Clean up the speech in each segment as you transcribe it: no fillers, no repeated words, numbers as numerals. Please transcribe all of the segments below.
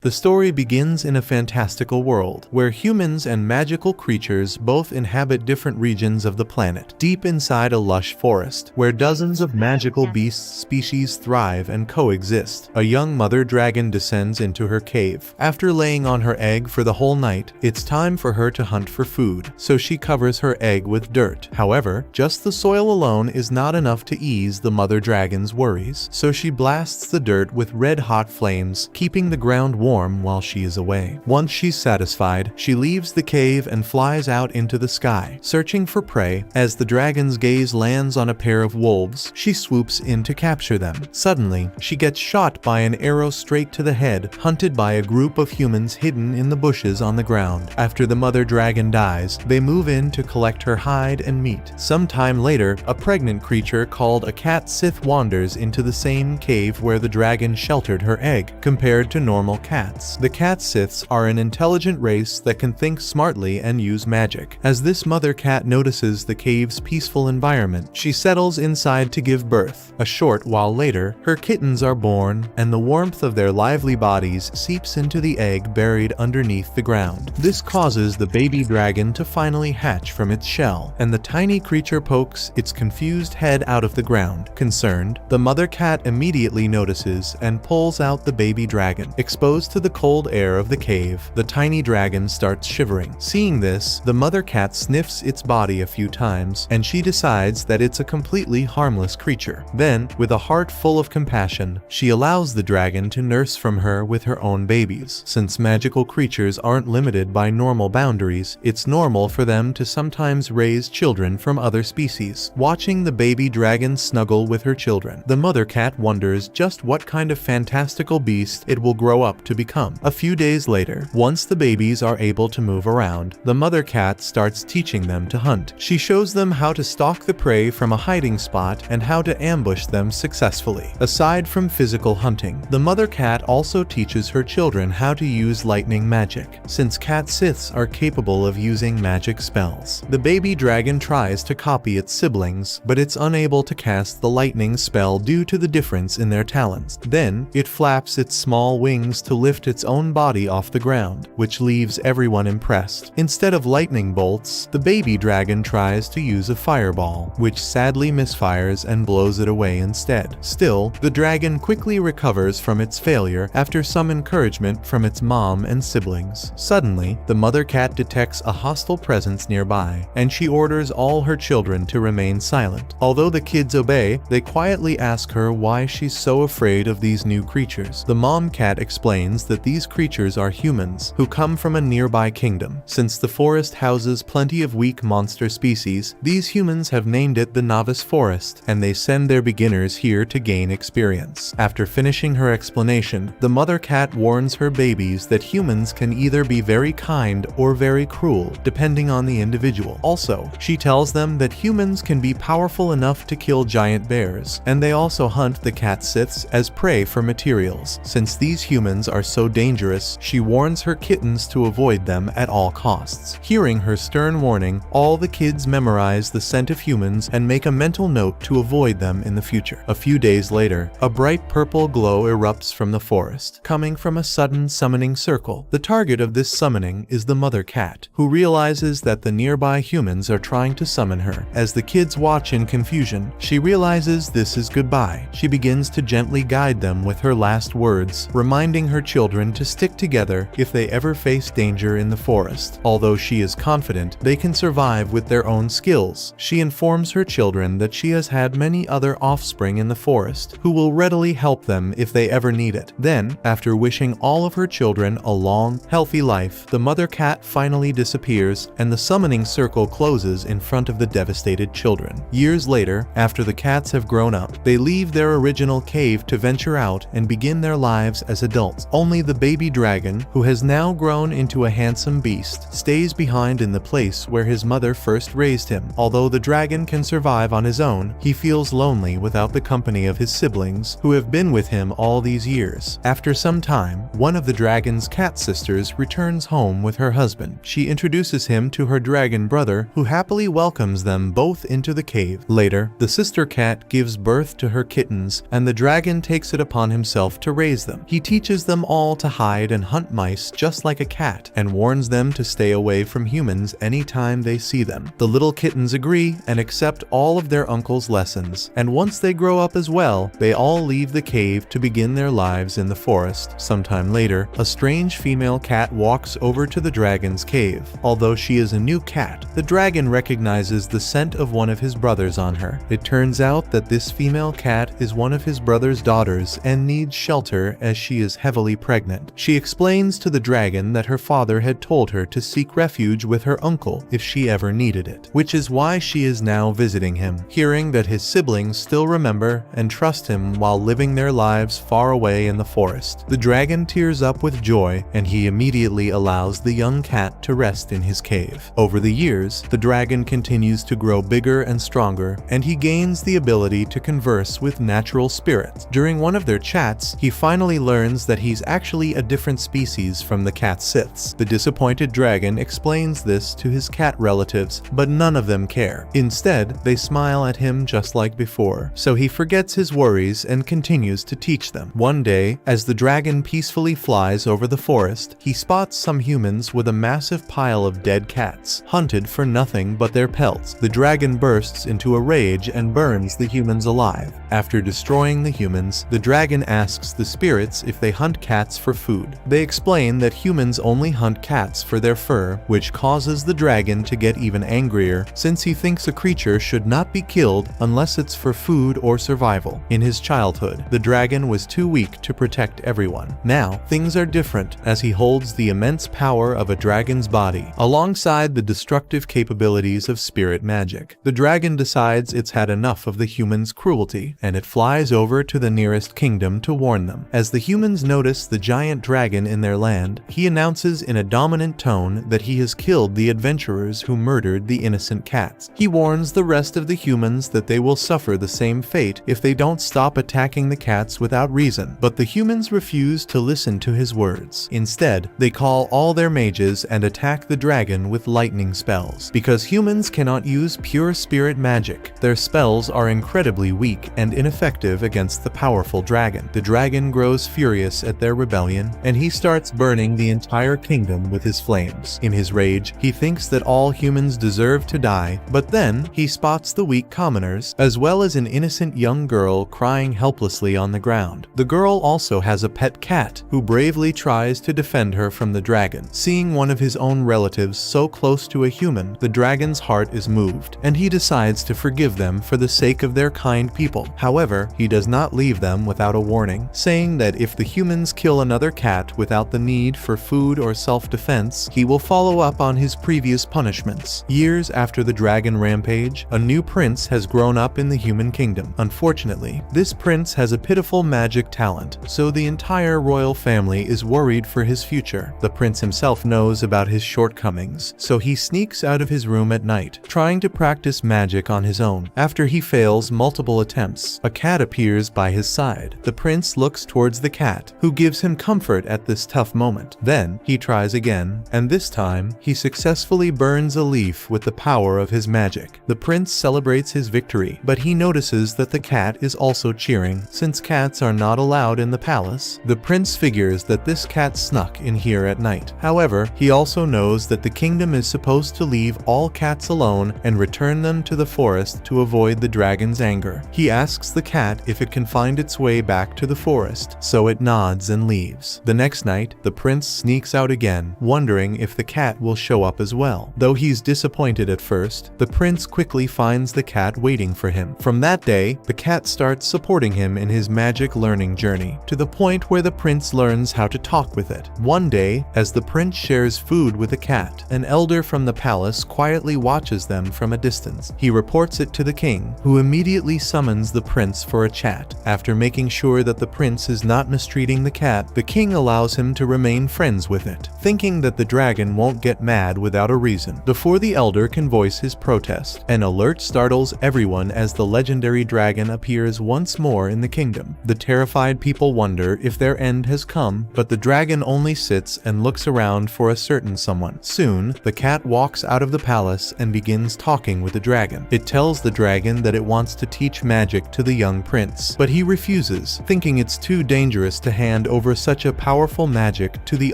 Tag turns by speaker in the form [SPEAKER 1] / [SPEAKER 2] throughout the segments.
[SPEAKER 1] The story begins in a fantastical world, where humans and magical creatures both inhabit different regions of the planet, deep inside a lush forest, where dozens of magical beast species thrive and coexist. A young mother dragon descends into her cave. After laying on her egg for the whole night, it's time for her to hunt for food, so she covers her egg with dirt. However, just the soil alone is not enough to ease the mother dragon's worries, so she blasts the dirt with red-hot flames, keeping the ground warm while she is away. Once she's satisfied, she leaves the cave and flies out into the sky, searching for prey. As the dragon's gaze lands on a pair of wolves, she swoops in to capture them. Suddenly, she gets shot by an arrow straight to the head, hunted by a group of humans hidden in the bushes on the ground. After the mother dragon dies, they move in to collect her hide and meat. Sometime later, a pregnant creature called a cat Sith wanders into the same cave where the dragon sheltered her egg. Compared to normal cats, the cat Siths are an intelligent race that can think smartly and use magic. As this mother cat notices the cave's peaceful environment, she settles inside to give birth. A short while later, her kittens are born, and the warmth of their lively bodies seeps into the egg buried underneath the ground. This causes the baby dragon to finally hatch from its shell, and the tiny creature pokes its confused head out of the ground. Concerned, the mother cat immediately notices and pulls out the baby dragon. Exposed to the cold air of the cave, the tiny dragon starts shivering. Seeing this, the mother cat sniffs its body a few times, and she decides that it's a completely harmless creature. Then, with a heart full of compassion, she allows the dragon to nurse from her with her own babies. Since magical creatures aren't limited by normal boundaries, it's normal for them to sometimes raise children from other species. Watching the baby dragon snuggle with her children, the mother cat wonders just what kind of fantastical beast it will grow up to become. A few days later, once the babies are able to move around, the mother cat starts teaching them to hunt. She shows them how to stalk the prey from a hiding spot and how to ambush them successfully. Aside from physical hunting, the mother cat also teaches her children how to use lightning magic, since cat Siths are capable of using magic spells. The baby dragon tries to copy its siblings, but it's unable to cast the lightning spell due to the difference in their talents. Then, it flaps its small wings to lift its own body off the ground, which leaves everyone impressed. Instead of lightning bolts, the baby dragon tries to use a fireball, which sadly misfires and blows it away instead. Still, the dragon quickly recovers from its failure after some encouragement from its mom and siblings. Suddenly, the mother cat detects a hostile presence nearby, and she orders all her children to remain silent. Although the kids obey, they quietly ask her why she's so afraid of these new creatures. The mom cat explains that these creatures are humans who come from a nearby kingdom. Since the forest houses plenty of weak monster species, these humans have named it the Novice Forest, and they send their beginners here to gain experience. After finishing her explanation, the mother cat warns her babies that humans can either be very kind or very cruel, depending on the individual. Also, she tells them that humans can be powerful enough to kill giant bears, and they also hunt the cat Siths as prey for materials. Since these humans are so dangerous, she warns her kittens to avoid them at all costs. Hearing her stern warning, all the kids memorize the scent of humans and make a mental note to avoid them in the future. A few days later, a bright purple glow erupts from the forest, coming from a sudden summoning circle. The target of this summoning is the mother cat, who realizes that the nearby humans are trying to summon her. As the kids watch in confusion, she realizes this is goodbye. She begins to gently guide them with her last words, reminding her children to stick together if they ever face danger in the forest. Although she is confident they can survive with their own skills, she informs her children that she has had many other offspring in the forest who will readily help them if they ever need it. Then, after wishing all of her children a long, healthy life, the mother cat finally disappears and the summoning circle closes in front of the devastated children. Years later, after the cats have grown up, they leave their original cave to venture out and begin their lives as adults. Only the baby dragon, who has now grown into a handsome beast, stays behind in the place where his mother first raised him. Although the dragon can survive on his own, he feels lonely without the company of his siblings, who have been with him all these years. After some time, one of the dragon's cat sisters returns home with her husband. She introduces him to her dragon brother, who happily welcomes them both into the cave. Later, the sister cat gives birth to her kittens, and the dragon takes it upon himself to raise them. He teaches them all to hide and hunt mice just like a cat, and warns them to stay away from humans anytime they see them. The little kittens agree and accept all of their uncle's lessons, and once they grow up as well, they all leave the cave to begin their lives in the forest. Sometime later, a strange female cat walks over to the dragon's cave. Although she is a new cat, the dragon recognizes the scent of one of his brothers on her. It turns out that this female cat is one of his brother's daughters and needs shelter as she is heavily pregnant. She explains to the dragon that her father had told her to seek refuge with her uncle if she ever needed it, which is why she is now visiting him. Hearing that his siblings still remember and trust him while living their lives far away in the forest, the dragon tears up with joy, and he immediately allows the young cat to rest in his cave. Over the years, the dragon continues to grow bigger and stronger, and he gains the ability to converse with natural spirits. During one of their chats, he finally learns that he's actually a different species from the cat Siths. The disappointed dragon explains this to his cat relatives, but none of them care. Instead, they smile at him just like before, so he forgets his worries and continues to teach them. One day, as the dragon peacefully flies over the forest, he spots some humans with a massive pile of dead cats, hunted for nothing but their pelts. The dragon bursts into a rage and burns the humans alive. After destroying the humans, the dragon asks the spirits if they hunt cats for food. They explain that humans only hunt cats for their fur, which causes the dragon to get even angrier since he thinks a creature should not be killed unless it's for food or survival. In his childhood, the dragon was too weak to protect everyone. Now, things are different as he holds the immense power of a dragon's body, alongside the destructive capabilities of spirit magic. The dragon decides it's had enough of the humans' cruelty, and it flies over to the nearest kingdom to warn them. As the humans notice the giant dragon in their land, he announces in a dominant tone that he has killed the adventurers who murdered the innocent cats. He warns the rest of the humans that they will suffer the same fate if they don't stop attacking the cats without reason, but the humans refuse to listen to his words. Instead, they call all their mages and attack the dragon with lightning spells. Because humans cannot use pure spirit magic, their spells are incredibly weak and ineffective against the powerful dragon. The dragon grows furious at their rebellion, and he starts burning the entire kingdom with his flames. In his rage, he thinks that all humans deserve to die, but then he spots the weak commoners, as well as an innocent young girl crying helplessly on the ground. The girl also has a pet cat, who bravely tries to defend her from the dragon. Seeing one of his own relatives so close to a human, the dragon's heart is moved, and he decides to forgive them for the sake of their kind people. However, he does not leave them without a warning, saying that if the humans kill another cat without the need for food or self-defense, he will follow up on his previous punishments. Years after the dragon rampage, a new prince has grown up in the human kingdom. Unfortunately, this prince has a pitiful magic talent, so the entire royal family is worried for his future. The prince himself knows about his shortcomings, so he sneaks out of his room at night, trying to practice magic on his own. After he fails multiple attempts, a cat appears by his side. The prince looks towards the cat, who gives him comfort at this tough moment. Then, he tries again, and this time, he successfully burns a leaf with the power of his magic. The prince celebrates his victory, but he notices that the cat is also cheering. Since cats are not allowed in the palace, the prince figures that this cat snuck in here at night. However, he also knows that the kingdom is supposed to leave all cats alone and return them to the forest to avoid the dragon's anger. He asks the cat if it can find its way back to the forest, so it nods and leaves. The next night, the prince sneaks out again, wondering if the cat will show up as well. Though he's disappointed at first, the prince quickly finds the cat waiting for him. From that day, the cat starts supporting him in his magic learning journey, to the point where the prince learns how to talk with it. One day, as the prince shares food with a cat, an elder from the palace quietly watches them from a distance. He reports it to the king, who immediately summons the prince for a chat. After making sure that the prince is not mistreating the cat, the king allows him to remain friends with it, thinking that the dragon won't get mad without a reason. Before the elder can voice his protest, an alert startles everyone as the legendary dragon appears once more in the kingdom. The terrified people wonder if their end has come, but the dragon only sits and looks around for a certain someone. Soon, the cat walks out of the palace and begins talking with the dragon. It tells the dragon that it wants to teach magic to the young prince, but he refuses, thinking it's too dangerous to hand over over such a powerful magic to the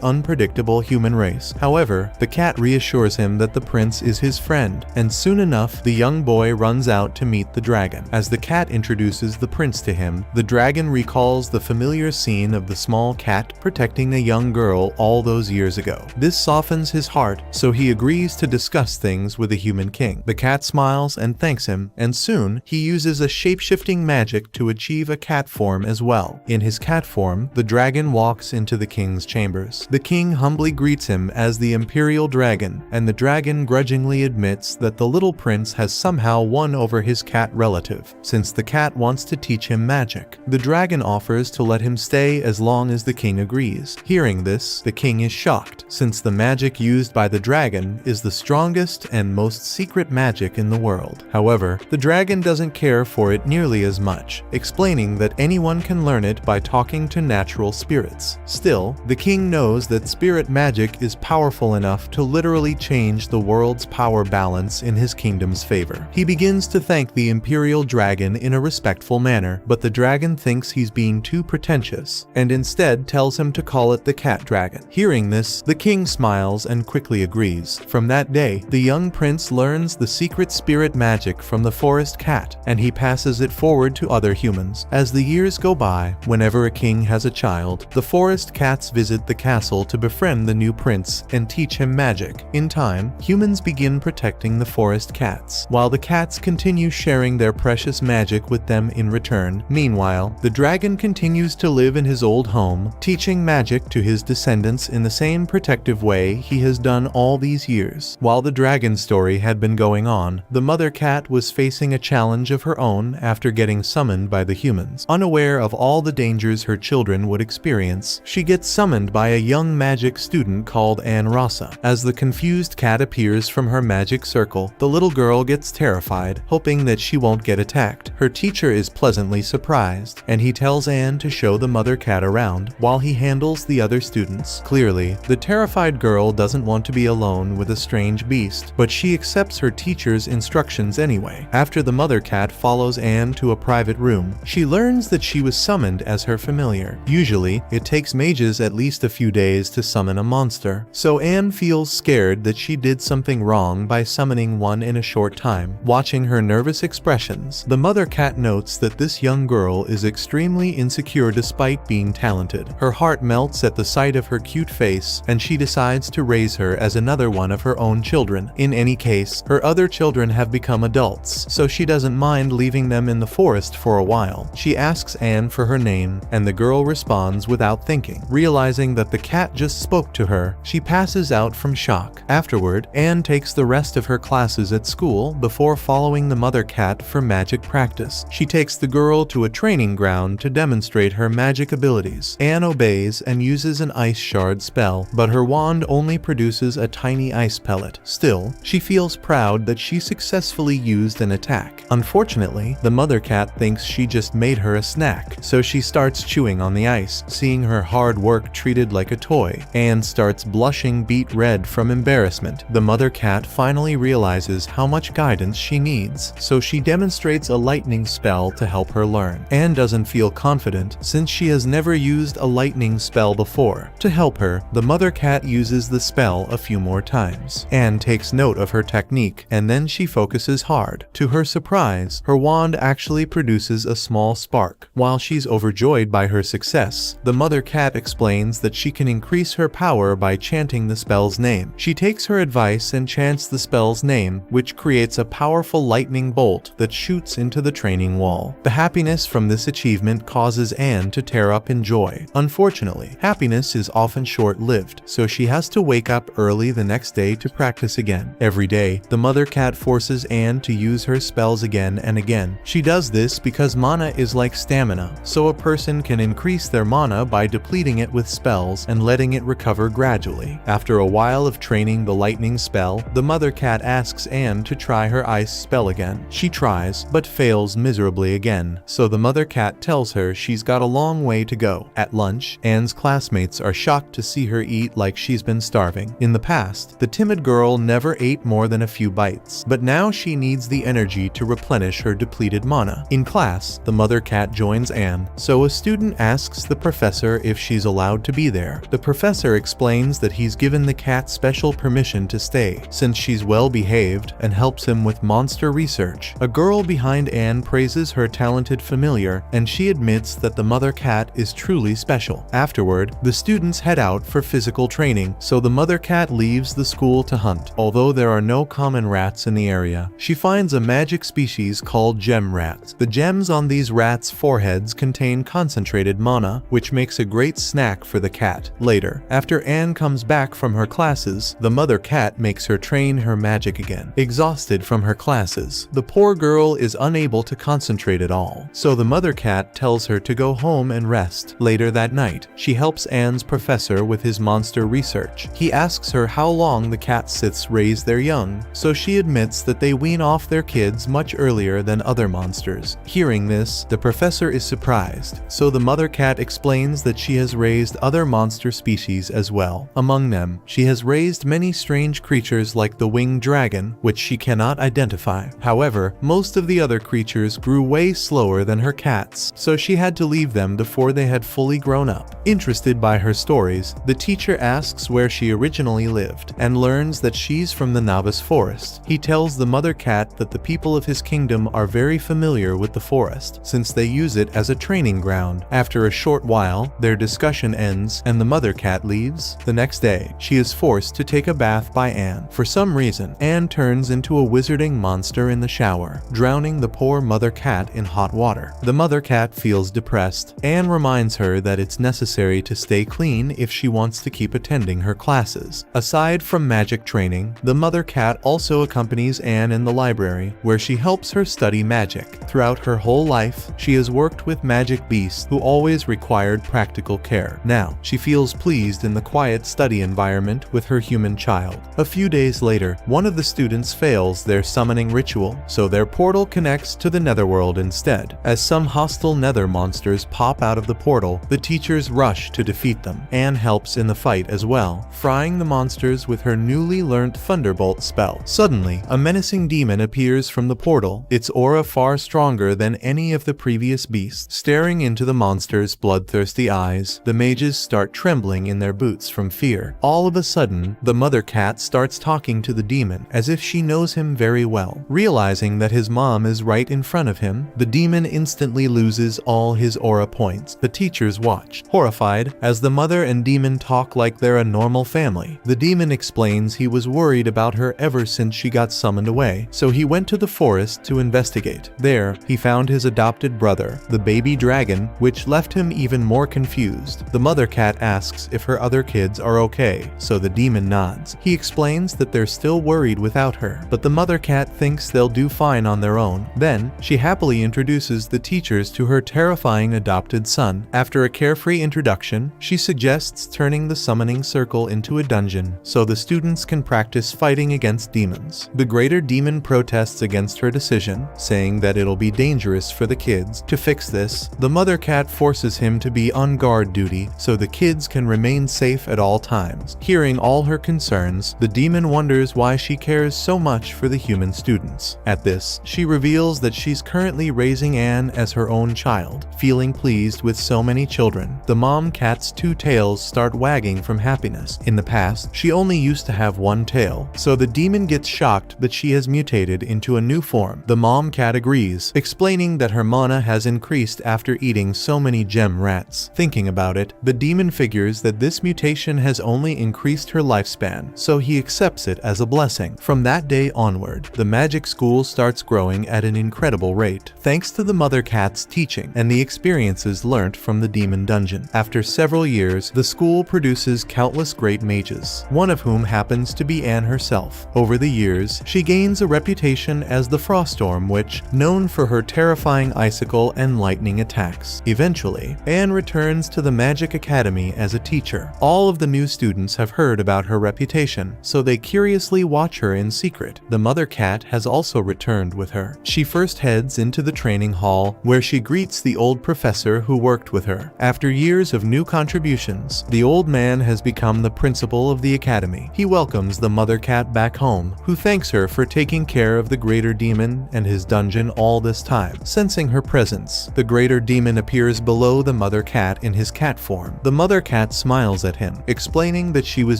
[SPEAKER 1] unpredictable human race. However, the cat reassures him that the prince is his friend, and soon enough, the young boy runs out to meet the dragon. As the cat introduces the prince to him, the dragon recalls the familiar scene of the small cat protecting a young girl all those years ago. This softens his heart, so he agrees to discuss things with the human king. The cat smiles and thanks him, and soon, he uses a shape-shifting magic to achieve a cat form as well. In his cat form, the dragon walks into the king's chambers. The king humbly greets him as the imperial dragon, and the dragon grudgingly admits that the little prince has somehow won over his cat relative, since the cat wants to teach him magic. The dragon offers to let him stay as long as the king agrees. Hearing this, the king is shocked, since the magic used by the dragon is the strongest and most secret magic in the world. However, the dragon doesn't care for it nearly as much, explaining that anyone can learn it by talking to natural spirits. Still, the king knows that spirit magic is powerful enough to literally change the world's power balance in his kingdom's favor. He begins to thank the imperial dragon in a respectful manner, but the dragon thinks he's being too pretentious, and instead tells him to call it the cat dragon. Hearing this, the king smiles and quickly agrees. From that day, the young prince learns the secret spirit magic from the forest cat, and he passes it forward to other humans. As the years go by, whenever a king has a child, the forest cats visit the castle to befriend the new prince and teach him magic. In time, humans begin protecting the forest cats, while the cats continue sharing their precious magic with them in return. Meanwhile, the dragon continues to live in his old home, teaching magic to his descendants in the same protective way he has done all these years. While the dragon story had been going on, the mother cat was facing a challenge of her own after getting summoned by the humans. Unaware of all the dangers her children would experience, she gets summoned by a young magic student called Anne Rasa. As the confused cat appears from her magic circle, the little girl gets terrified, hoping that she won't get attacked. Her teacher is pleasantly surprised, and he tells Anne to show the mother cat around while he handles the other students. Clearly, the terrified girl doesn't want to be alone with a strange beast, but she accepts her teacher's instructions anyway. After the mother cat follows Anne to a private room, she learns that she was summoned as her familiar. Usually, it takes mages at least a few days to summon a monster, so Anne feels scared that she did something wrong by summoning one in a short time. Watching her nervous expressions, the mother cat notes that this young girl is extremely insecure despite being talented. Her heart melts at the sight of her cute face, and she decides to raise her as another one of her own children. In any case, her other children have become adults, so she doesn't mind leaving them in the forest for a while. She asks Anne for her name, and the girl responds without thinking. Realizing that the cat just spoke to her, she passes out from shock. Afterward, Anne takes the rest of her classes at school before following the mother cat for magic practice. She takes the girl to a training ground to demonstrate her magic abilities. Anne obeys and uses an ice shard spell, but her wand only produces a tiny ice pellet. Still, she feels proud that she successfully used an attack. Unfortunately, the mother cat thinks she just made her a snack, so she starts chewing on the ice. Seeing her hard work treated like a toy, Anne starts blushing beet red from embarrassment. The mother cat finally realizes how much guidance she needs, so she demonstrates a lightning spell to help her learn. Anne doesn't feel confident since she has never used a lightning spell before. To help her, the mother cat uses the spell a few more times. Anne takes note of her technique, and then she focuses hard. To her surprise, her wand actually produces a small spark. While she's overjoyed by her success, the mother cat explains that she can increase her power by chanting the spell's name. She takes her advice and chants the spell's name, which creates a powerful lightning bolt that shoots into the training wall. The happiness from this achievement causes Anne to tear up in joy. Unfortunately, happiness is often short-lived, so she has to wake up early the next day to practice again. Every day, the mother cat forces Anne to use her spells again and again. She does this because mana is like stamina, so a person can increase their mana by depleting it with spells and letting it recover gradually. After a while of training the lightning spell, the mother cat asks Anne to try her ice spell again. She tries, but fails miserably again, so the mother cat tells her she's got a long way to go. At lunch, Anne's classmates are shocked to see her eat like she's been starving. In the past, the timid girl never ate more than a few bites, but now she needs the energy to replenish her depleted mana. In class, the mother cat joins Anne, so a student asks the professor professor if she's allowed to be there. The professor explains that he's given the cat special permission to stay, since she's well behaved and helps him with monster research. A girl behind Anne praises her talented familiar, and she admits that the mother cat is truly special. Afterward, the students head out for physical training, so the mother cat leaves the school to hunt. Although there are no common rats in the area, she finds a magic species called gem rats. The gems on these rats' foreheads contain concentrated mana, which makes a great snack for the cat. Later, after Anne comes back from her classes, the mother cat makes her train her magic again. Exhausted from her classes, the poor girl is unable to concentrate at all, so the mother cat tells her to go home and rest. Later that night, she helps Anne's professor with his monster research. He asks her how long the cat siths raise their young, so she admits that they wean off their kids much earlier than other monsters. Hearing this, the professor is surprised, so the mother cat explains that she has raised other monster species as well. Among them, she has raised many strange creatures like the winged dragon, which she cannot identify. However, most of the other creatures grew way slower than her cats, so she had to leave them before they had fully grown up. Interested by her stories, the teacher asks where she originally lived, and learns that she's from the Novice Forest. He tells the mother cat that the people of his kingdom are very familiar with the forest, since they use it as a training ground. After a short while, their discussion ends, and the mother cat leaves. The next day, she is forced to take a bath by Anne. For some reason, Anne turns into a wizarding monster in the shower, drowning the poor mother cat in hot water. The mother cat feels depressed. Anne reminds her that it's necessary to stay clean if she wants to keep attending her classes. Aside from magic training, the mother cat also accompanies Anne in the library, where she helps her study magic. Throughout her whole life, she has worked with magic beasts who always required practical care. Now, she feels pleased in the quiet study environment with her human child. A few days later, one of the students fails their summoning ritual, so their portal connects to the netherworld instead. As some hostile nether monsters pop out of the portal, the teachers rush to defeat them. Anne helps in the fight as well, frying the monsters with her newly learnt Thunderbolt spell. Suddenly, a menacing demon appears from the portal, its aura far stronger than any of the previous beasts. Staring into the monster's bloodthirsty eyes, the mages start trembling in their boots from fear. All of a sudden, the mother cat starts talking to the demon as if she knows him very well. Realizing that his mom is right in front of him, the demon instantly loses all his aura points. The teachers watch, horrified, as the mother and demon talk like they're a normal family. The demon explains he was worried about her ever since she got summoned away, so he went to the forest to investigate. There, he found his adopted brother, the baby dragon, which left him even more confused. The mother cat asks if her other kids are okay, so the demon nods. He explains that they're still worried without her, but the mother cat thinks they'll do fine on their own. Then, she happily introduces the teachers to her terrifying adopted son. After a carefree introduction, she suggests turning the summoning circle into a dungeon, so the students can practice fighting against demons. The greater demon protests against her decision, saying that it'll be dangerous for the kids. To fix this, the mother cat forces him to be on guard duty, so the kids can remain safe at all times. Hearing all her concerns, the demon wonders why she cares so much for the human students. At this, she reveals that she's currently raising Anne as her own child. Feeling pleased with so many children, the mom cat's two tails start wagging from happiness. In the past, she only used to have one tail, so the demon gets shocked that she has mutated into a new form. The mom cat agrees, explaining that her mana has increased after eating so many gem rats. Thinking about it, the demon figures that this mutation has only increased her lifespan, so he accepts it as a blessing. From that day onward, the magic school starts growing at an incredible rate, thanks to the mother cat's teaching and the experiences learnt from the demon dungeon. After several years, the school produces countless great mages, one of whom happens to be Anne herself. Over the years, she gains a reputation as the Froststorm Witch, known for her terrifying icicle and lightning attacks. Eventually, Anne returns to the Magic Academy as a teacher. All of the new students have heard about her reputation, so they curiously watch her in secret. The mother cat has also returned with her. She first heads into the training hall, where she greets the old professor who worked with her. After years of new contributions, the old man has become the principal of the academy. He welcomes the mother cat back home, who thanks her for taking care of the greater demon and his dungeon all this time. Sensing her presence, the greater demon appears below the mother cat in his cat form. The mother cat smiles at him, explaining that she was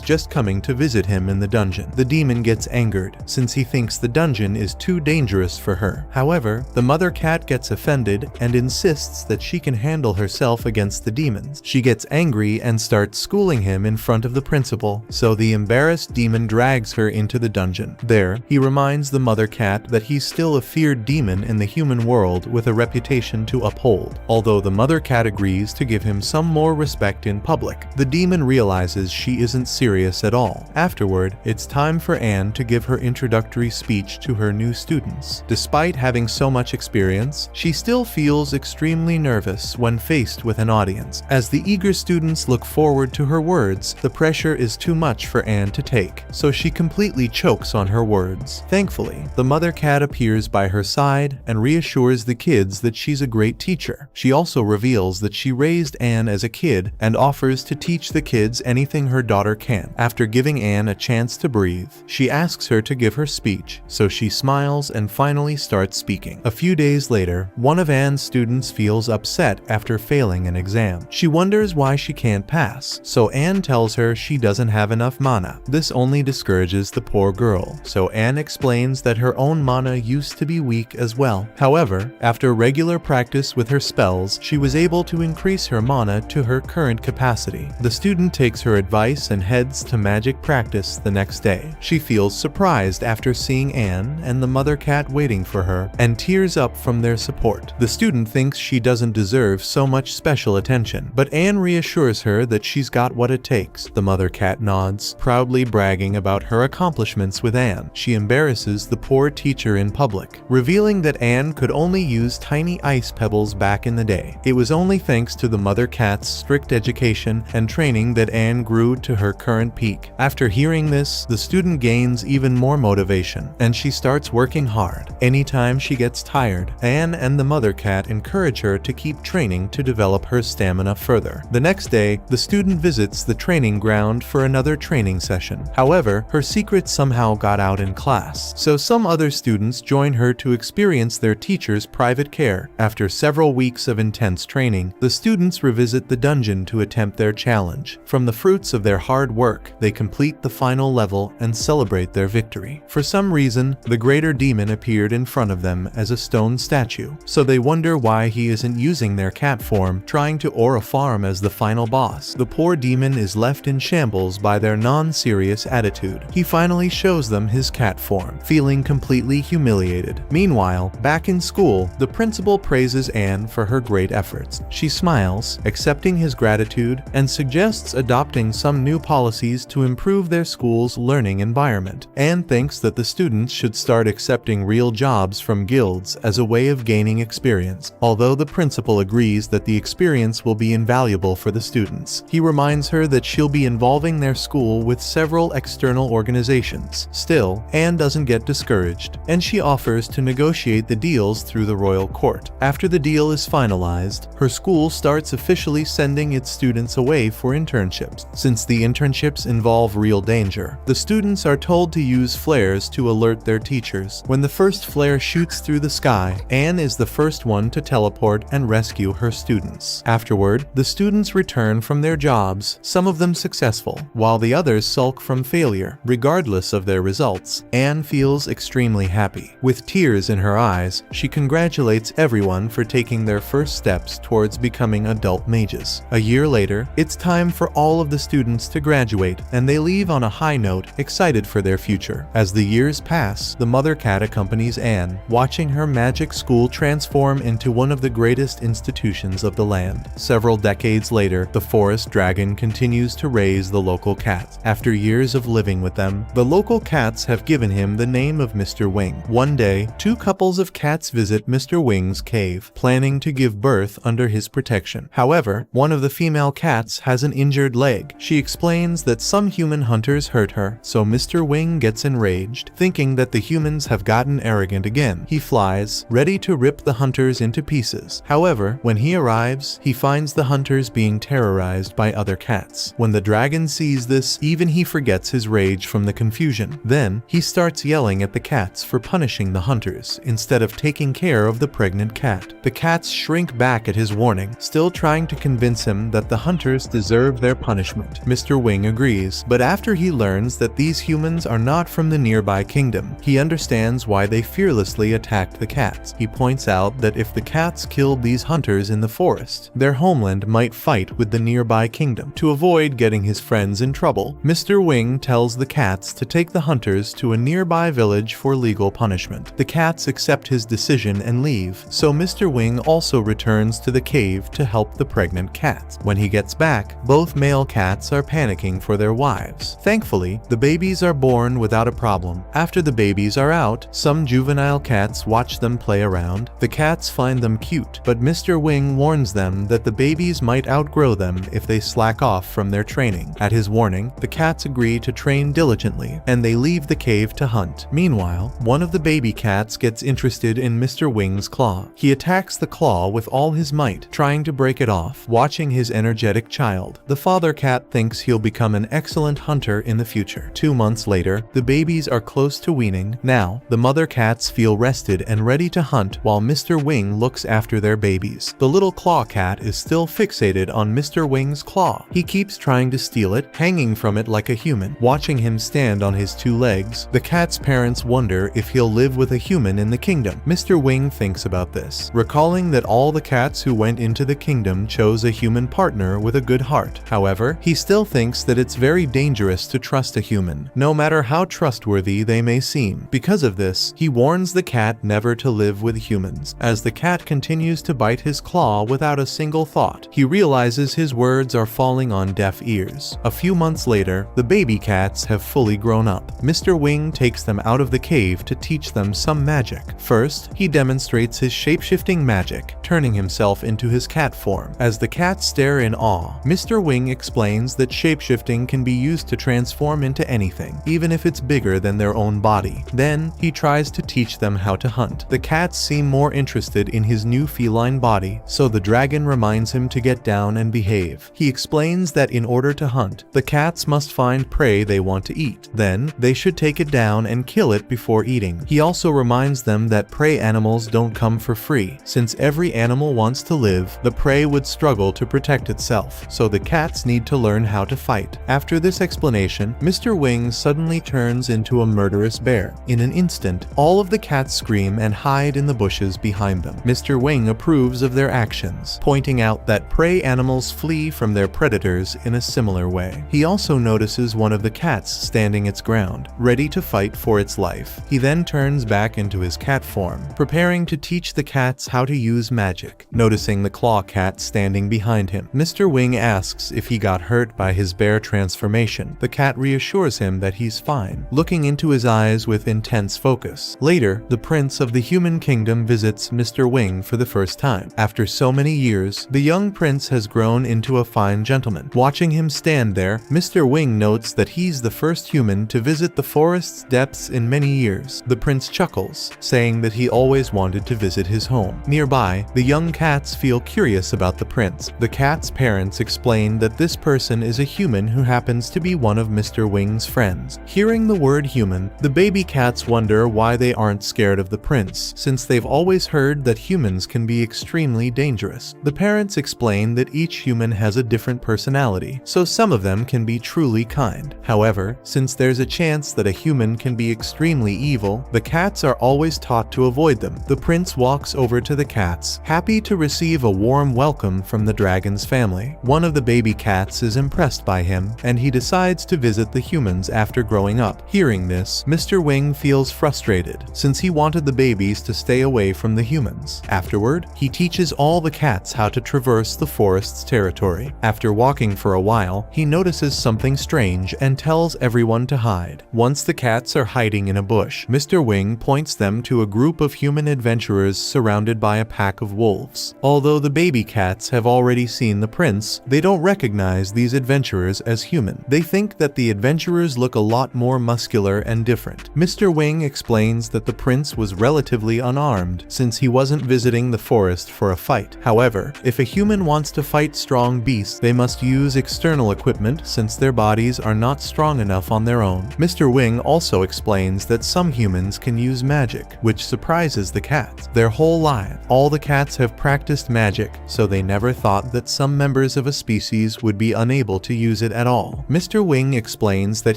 [SPEAKER 1] just coming to visit him in the dungeon. The demon gets angered, since he thinks the dungeon is too dangerous for her. However, the mother cat gets offended and insists that she can handle herself against the demons. She gets angry and starts schooling him in front of the principal, so the embarrassed demon drags her into the dungeon. There, he reminds the mother cat that he's still a feared demon in the human world with a reputation to uphold. Although the mother cat agrees to give him some more respect in public, the demon realizes she isn't serious at all. Afterward, it's time for Anne to give her introductory speech to her new students. Despite having so much experience, she still feels extremely nervous when faced with an audience. As the eager students look forward to her words, the pressure is too much for Anne to take, so she completely chokes on her words. Thankfully, the mother cat appears by her side and reassures the kids that she's a great teacher. She also reveals that she raised Anne as a kid and offers to teach the kids anything her daughter can. After giving Anne a chance to breathe, she asks her to give her speech, so she smiles and finally starts speaking. A few days later, one of Anne's students feels upset after failing an exam. She wonders why she can't pass, so Anne tells her she doesn't have enough mana. This only discourages the poor girl, so Anne explains that her own mana used to be weak as well. However, after regular practice with her spells, she was able to increase her mana to her current capacity. The student takes her advice and heads to magic practice the next day. She feels surprised after seeing Anne and the mother cat waiting for her, and tears up from their support. The student thinks she doesn't deserve so much special attention, but Anne reassures her that she's got what it takes. The mother cat nods, proudly bragging about her accomplishments with Anne. She embarrasses the poor teacher in public, revealing that Anne could only use tiny ice pebbles back in the day. It was only thanks to the mother cat's strict education and training that Anne grew to her current peak. After hearing this, the student gains even more motivation, and she starts working hard. Anytime she gets tired, Anne and the mother cat encourage her to keep training to develop her stamina further. The next day, the student visits the training ground for another training session. However, her secret somehow got out in class, so some other students join her to experience their teacher's private care. After several weeks of intense training, the students revisit the dungeon to attempt their challenge. From the fruits of their hard work, they complete the final level and celebrate their victory. For some reason, the greater demon appeared in front of them as a stone statue, so they wonder why he isn't using their cat form, trying to aura farm as the final boss. The poor demon is left in shambles by their non-serious attitude. He finally shows them his cat form, feeling completely humiliated. Meanwhile, back in school, the principal praises Anne for her great efforts. She smiles, accepting his gratitude, and suggests adopting some new policies to improve their school's learning environment. Anne thinks that the students should start accepting real jobs from guilds as a way of gaining experience, although the principal agrees that the experience will be invaluable for the students. He reminds her that she'll be involving their school with several external organizations. Still, Anne doesn't get discouraged, and she offers to negotiate the deals through the royal court. After the deal is finalized, her school starts officially sending its students away for internships. Since the internships involve real danger, the students are told to use flares to alert their teachers. When the first flare shoots through the sky, Anne is the first one to teleport and rescue her students. Afterward, the students return from their jobs, some of them successful, while the others sulk from failure. Regardless of their results, Anne feels extremely happy. With tears in her eyes, she congratulates everyone for taking their first steps towards becoming adult mages. A year later, it's time for all of the students to graduate, and they leave on a high note, excited for their future. As the years pass, the mother cat accompanies Anne, watching her magic school transform into one of the greatest institutions of the land. Several decades later, the forest dragon continues to raise the local cats. After years of living with them, the local cats have given him the name of Mr. Wing. One day, two couples of cats visit Mr. Wing's cave, planning to give birth under his protection. However, one of the female cats has an injured leg. She explains that some human hunters hurt her, so Mr. Wing gets enraged, thinking that the humans have gotten arrogant again. He flies, ready to rip the hunters into pieces. However, when he arrives, he finds the hunters being terrorized by other cats. When the dragon sees this, even he forgets his rage from the confusion. Then, he starts yelling at the cats for punishing the hunters, instead of taking care of the pregnant cat. The cats shrink back at his warning, still trying to convince him that the hunters deserve their punishment. Mr. Wing agrees, but after he learns that these humans are not from the nearby kingdom, he understands why they fearlessly attacked the cats. He points out that if the cats killed these hunters in the forest, their homeland might fight with the nearby kingdom. To avoid getting his friends in trouble, Mr. Wing tells the cats to take the hunters to a nearby village for legal punishment. The cats accept his decision and leave, so Mr. Wing also returns to the cave to help the pregnant cats. When he gets back, both male cats are panicking for their wives. Thankfully, the babies are born without a problem. After the babies are out, some juvenile cats watch them play around. The cats find them cute, but Mr. Wing warns them that the babies might outgrow them if they slack off from their training. At his warning, the cats agree to train diligently, and they leave the cave to hunt. Meanwhile, one of the baby cats gets interested in Mr. Wing's claw. He attacks the claw with all his might, trying to break it off, watching his energetic child. The father cat thinks he'll become an excellent hunter in the future. 2 months later, the babies are close to weaning. Now, the mother cats feel rested and ready to hunt while Mr. Wing looks after their babies. The little claw cat is still fixated on Mr. Wing's claw. He keeps trying to steal it, hanging from it like a human. Watching him stand on his 2 legs, the cat's parents wonder if he'll live with a human in the kingdom. Mr. Wing thinks about this, recalling that all the cats who went into the kingdom chose a human partner with a good heart. However, he still thinks that it's very dangerous to trust a human, no matter how trustworthy they may seem. Because of this, he warns the cat never to live with humans. As the cat continues to bite his claw without a single thought, he realizes his words are falling on deaf ears. A few months later, the baby cats have fully grown up. Mr. Wing takes them out of the cave to teach them some magic. First, he demonstrates his shape-shifting magic, turning himself into his cat form. As the cats stare in awe, Mr. Wing explains that shape-shifting can be used to transform into anything, even if it's bigger than their own body. Then, he tries to teach them how to hunt. The cats seem more interested in his new feline body, so the dragon reminds him to get down and behave. He explains that in order to hunt, the cats must find prey they want to eat. Then, they should take it down and kill it before eating. He also reminds them that prey animals don't come for free. Since every animal wants to live, the prey would struggle to protect itself, so the cats need to learn how to fight. After this explanation, Mr. Wing suddenly turns into a murderous bear. In an instant, all of the cats scream and hide in the bushes behind them. Mr. Wing approves of their actions, pointing out that prey animals flee from their predators in a similar way. He also notices one of the cats standing its ground, ready to fight for its life. He then turns back into his cat form, preparing to teach the cats how to use magic. Noticing the claw cat standing behind him, Mr. Wing asks if he got hurt by his bear transformation. The cat reassures him that he's fine, looking into his eyes with intense focus. Later, the prince of the human kingdom visits Mr. Wing for the first time. After so many years, the young prince has grown into a fine gentleman. Watching him stand there, Mr. Wing notes that he's the first human to visit the forest's depths in many years. The prince chuckles, saying that he always wanted to visit his home. Nearby, the young cats feel curious about the prince. The cat's parents explain that this person is a human who happens to be one of Mr. Wing's friends. Hearing the word human, the baby cats wonder why they aren't scared of the prince, since they've always heard that humans can be extremely dangerous. The parents explain that each human has a different personality, so some of them can be truly kind. However, since there's a chance that a human can be extremely evil, the cats are always taught to avoid them. The prince walks over to the cats, happy to receive a warm welcome from the dragon's family. One of the baby cats is impressed by him, and he decides to visit the humans after growing up. Hearing this, Mr. Wing feels frustrated, since he wanted the babies to stay away from the humans. Afterward, he teaches all the cats how to traverse the forest's territory. After walking for a while, he notices something strange and tells everyone to hide. Once the cats are hiding in a bush, Mr. Wing points them to a group of human adventurers surrounded by a pack of wolves. Although the baby cats have already seen the prince, they don't recognize these adventurers as human. They think that the adventurers look a lot more muscular and different. Mr. Wing explains that the prince was relatively unarmed, since he wasn't visiting the forest for a fight. However, if a human wants to fight strong beasts, they must use external equipment since their bodies are not strong enough on their own. Mr. Wing also explains that some humans can use magic, which surprises the cats. Their whole life, all the cats have practiced magic, so they never thought that some members of a species would be unable to use it at all. Mr. Wing explains that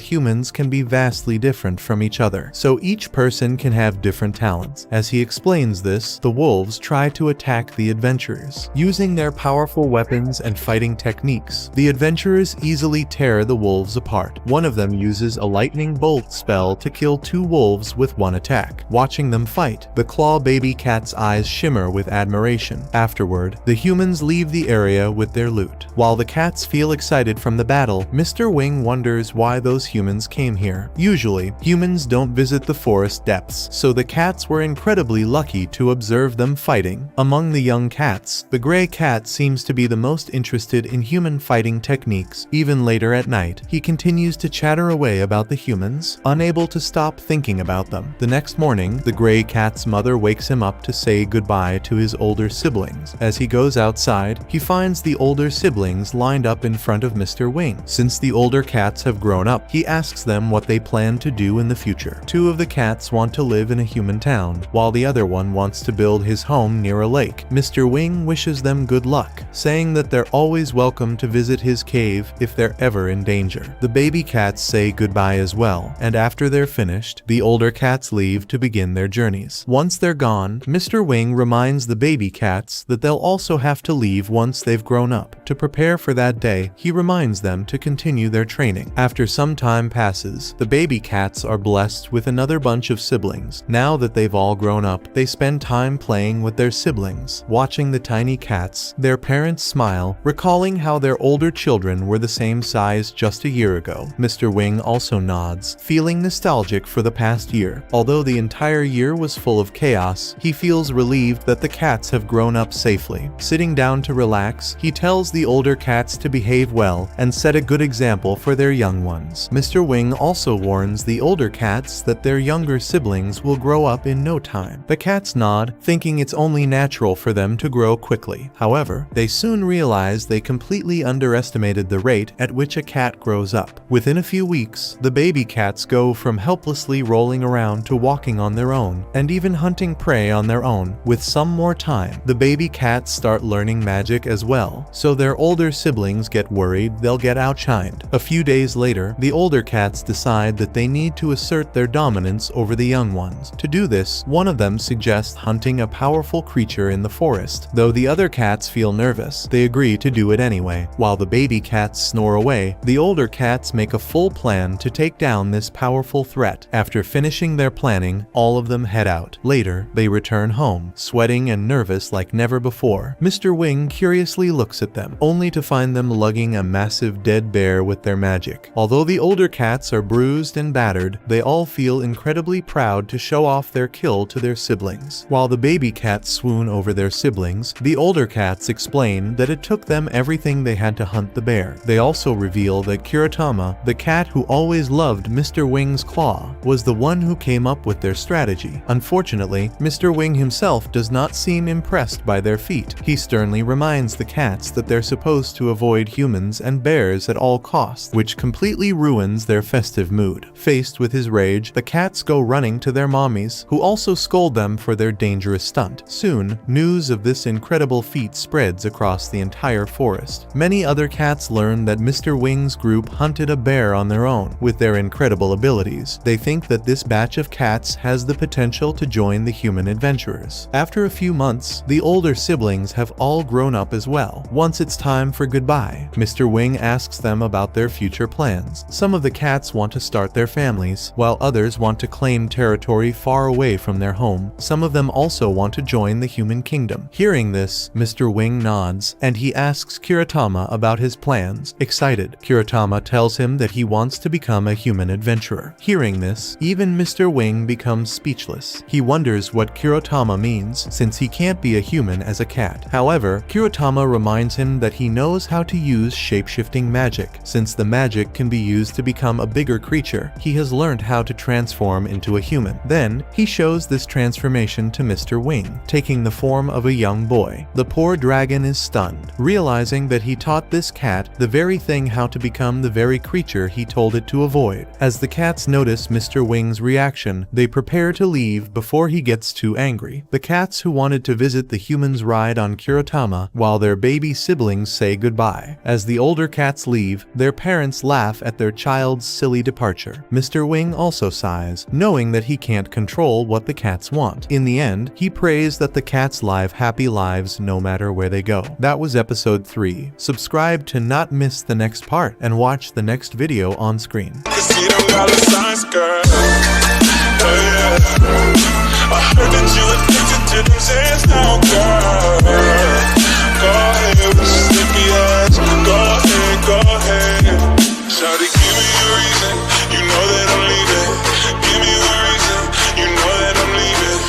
[SPEAKER 1] humans can be vastly different from each other, so each person can have different talents. As he explains this, the wolves try to attack the adventurers. Using their powerful weapons and fighting techniques, the adventurers easily tear the wolves apart. One of them uses a lightning bolt spell to kill 2 wolves with one attack. Watching them fight, the claw baby cat's eyes shimmer with admiration. Afterward, the humans leave the area with their loot. While the cats feel excited from the battle, Mr. Wing wonders why those humans came here. Usually, humans don't visit the forest depths, so the cats were incredibly lucky to observe them fighting. Among the young cats, the gray cat seems to be the most interested in human fighting techniques. Even later at night, he continues to chatter away about the humans, unable to stop thinking about them. The next morning, the gray cat's mother wakes him up to say goodbye to his older siblings. As he goes outside, he finds the older siblings lined up in front of Mr. Wing. Since the older cats have grown up, he asks them what they plan to do in the future. 2 of the cats want to live in a human town, while the other one wants to build his home near a lake. Mr. Wing wishes them good luck, saying that they're always welcome to visit his cave if they're ever in danger. The baby cats say goodbye as well, and after they're finished, the older cats leave to begin their journeys. Once they're gone, Mr. Wing reminds the baby cats that they'll also have to leave once they've grown up. To prepare for that day, he reminds them to continue their training. After some time passes, the baby cats are blessed with another bunch of siblings. Now that they've all grown up, they spend time playing with their siblings. Watching the tiny cats, their parents smile, recalling how their older children were the same size just a year ago. Mr. Wing also nods, feeling nostalgic for the past year. Although the entire year was full of chaos, he feels relieved that the cats have grown up safely. Sitting down to relax, he tells the older cats to behave well and set a good example for their young ones. Mr. Wing also warns the older cats that their younger siblings will grow up in no time. The cats nod, thinking it's only natural for them to grow quickly. However, they soon realize they completely underestimated the rate at which a cat grows up. Within a few weeks, the baby cats go from helplessly rolling around to walking on their own, and even hunting prey on their own. With some more time, the baby cats start learning magic as well, so their older siblings get worried they'll get outshined. A few days later, the older cats decide that they need to assert their dominance over the young ones. To do this, one of them suggests hunting a powerful creature in the forest. Though the other cats feel nervous, they agree to do it anyway. While the baby cats snore away, the older cats make a full plan to take down this powerful threat. After finishing their planning, all of them head out. Later, they return home, sweating and nervous like never before. Mr. Wing curiously looks at them, only to find them lugging a massive dead bear with their magic. Although the older cats are bruised and battered, they all feel incredibly proud to show off their kill to their siblings. While the baby cats swoon over their siblings, the older cats explain that it took them everything they had to hunt the bear. They also reveal that Kuratama, the cat who always loved Mr. Wing's claw, was the one who came up with their strategy. Unfortunately, Mr. Wing himself does not seem impressed by their feat. He sternly reminds the cats that they're supposed to avoid humans and bears at all costs, which completely ruins their festive mood. Faced with his rage, the cats go running to their mommies, who also scold them for their dangerous stunt. Soon, news of this incredible feat spreads across the entire forest. Many other cats learn that Mr. Wing's group hunted a bear on their own. With their incredible abilities, they think that this batch of cats has the potential to join the human adventurers. After a few months, the older siblings have all grown up as well. Once it's time for goodbye, Mr. Wing asks them about their future plans. Some of the cats want to start their families, while others want to claim territory far away from their home. Some of them also want to join the human kingdom. Hearing this, Mr. Wing nods, and he asks Kuratama about his plans. Excited, Kuratama tells him that he wants to become a human adventurer. Hearing this, even Mr. Wing becomes speechless. He wonders what Kuratama means, since he can't be a human as a cat. However, Kuratama reminds him that he knows how to use shape-shifting magic. Since the magic can be used to become a bigger creature, he has learned how to transform into a human. Then, he shows this transformation to Mr. Wing, taking the form of a young boy. The poor dragon is stunned, realizing that he taught this cat the very thing how to become the very creature he told it to avoid. As the cats notice Mr. Wing's reaction, they prepare to leave before he gets too angry. The cats who wanted to visit the humans' ride on on Kuretama while their baby siblings say goodbye. As the older cats leave, their parents laugh at their child's silly departure. Mr. Wing also sighs, knowing that he can't control what the cats want. In the end, he prays that the cats live happy lives no matter where they go. That was episode 3. Subscribe to not miss the next part and watch the next video on screen. 'Cause you don't got a size, girl.